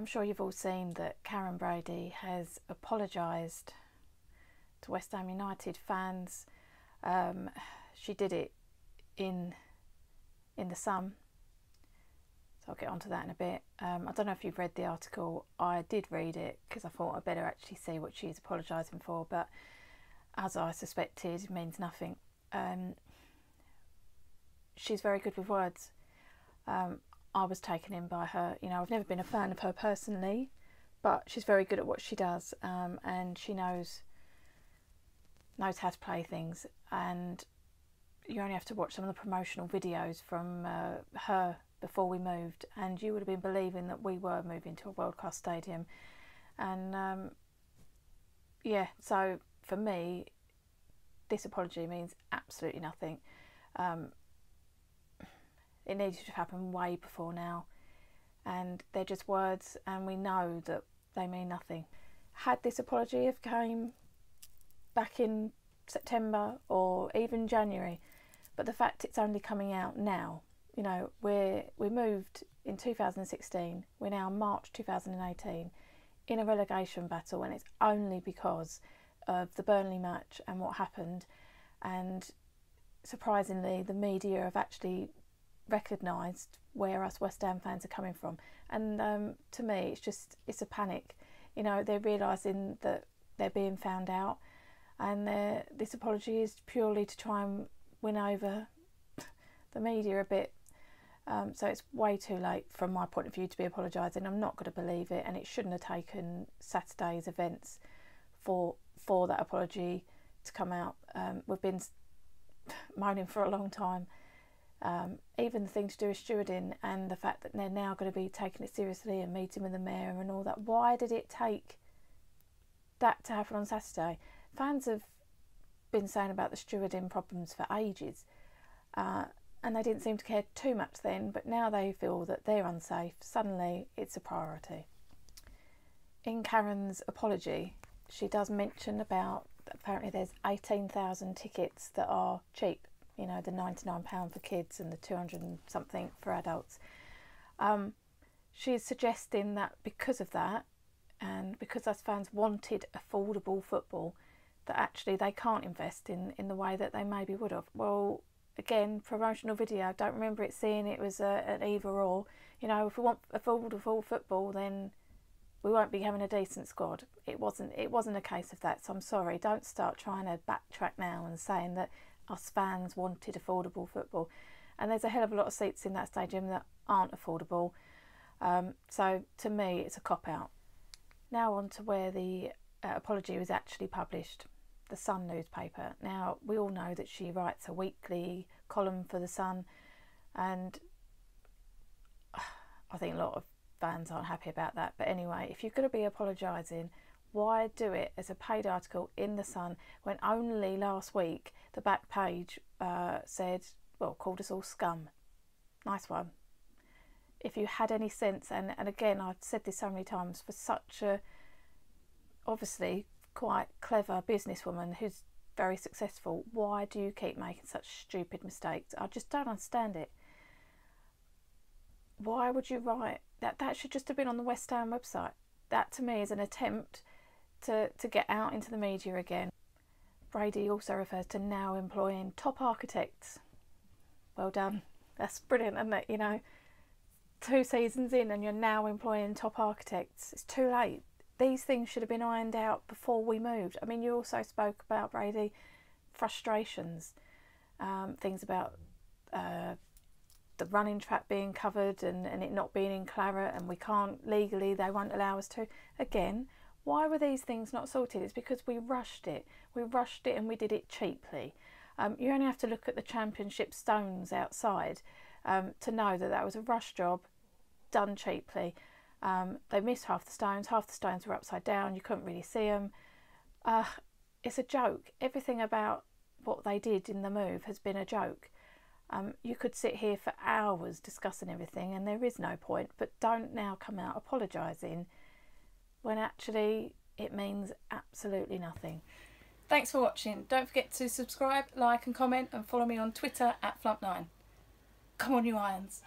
sure you've all seen that Karren Brady has apologised to West Ham United fans. She did it in the Sun, so I'll get onto that in a bit. I don't know if you've read the article. I did read it because I thought I'd better actually see what she's apologising for, but as I suspected, it means nothing. She's very good with words. I was taken in by her. You know, I've never been a fan of her personally, but she's very good at what she does, and she knows how to play things. And you only have to watch some of the promotional videos from her before we moved, and you would have been believing that we were moving to a world-class stadium. And yeah, so for me, this apology means absolutely nothing. It needed to happen way before now, and they're just words, and we know that they mean nothing. Had this apology have came back in September or even January, but the fact it's only coming out now, you know, we moved in 2016, we're now March 2018 in a relegation battle, and it's only because of the Burnley match and what happened. And surprisingly, the media have actually recognised where us West Ham fans are coming from, and to me it's a panic. You know, they're realising that they're being found out, and this apology is purely to try and win over the media a bit. So it's way too late from my point of view to be apologising. I'm not going to believe it, and it shouldn't have taken Saturday's events for that apology to come out. We've been moaning for a long time. Even the thing to do with stewarding, and the fact that they're now going to be taking it seriously and meeting with the mayor and all that. Why did it take that to happen on Saturday? Fans have been saying about the stewarding problems for ages, and they didn't seem to care too much then, but now they feel that they're unsafe. Suddenly it's a priority. In Karren's apology, she does mention about, apparently there's 18,000 tickets that are cheap. You know, the £99 for kids and the 200 and something for adults. She's suggesting that because of that, and because us fans wanted affordable football, that actually they can't invest in the way that they maybe would have. Well, again, promotional video, I don't remember it seeing it was an either or. You know, if we want affordable football, then we won't be having a decent squad. It wasn't a case of that, so I'm sorry. Don't start trying to backtrack now and saying that us fans wanted affordable football, and there's a hell of a lot of seats in that stadium that aren't affordable. So to me, it's a cop-out. Now on to where the apology was actually published, the Sun newspaper. Now, we all know that she writes a weekly column for the Sun, and I think a lot of fans aren't happy about that. But anyway, if you're going to be apologising, why do it as a paid article in the Sun when only last week the back page said, well, called us all scum? Nice one. If you had any sense, and again, I've said this so many times, for such a obviously quite clever businesswoman who's very successful, why do you keep making such stupid mistakes? I just don't understand it. Why would you write that? That should just have been on the West Ham website. That to me is an attempt to get out into the media again. Brady also refers to now employing top architects. Well done. That's brilliant, isn't it? You know, 2 seasons in and you're now employing top architects. It's too late. These things should have been ironed out before we moved. I mean, you also spoke about, Brady, frustrations, things about the running track being covered and it not being in claret, and we can't legally, they won't allow us to. Again, why were these things not sorted? It's because we rushed it. We rushed it and we did it cheaply. You only have to look at the Championship stones outside to know that that was a rush job done cheaply. They missed half the stones were upside down, you couldn't really see them. It's a joke. Everything about what they did in the move has been a joke. You could sit here for hours discussing everything, and there is no point, but don't now come out apologising when actually it means absolutely nothing. Thanks for watching. Don't forget to subscribe, like and comment, and follow me on Twitter @Flump9. Come on, you irons.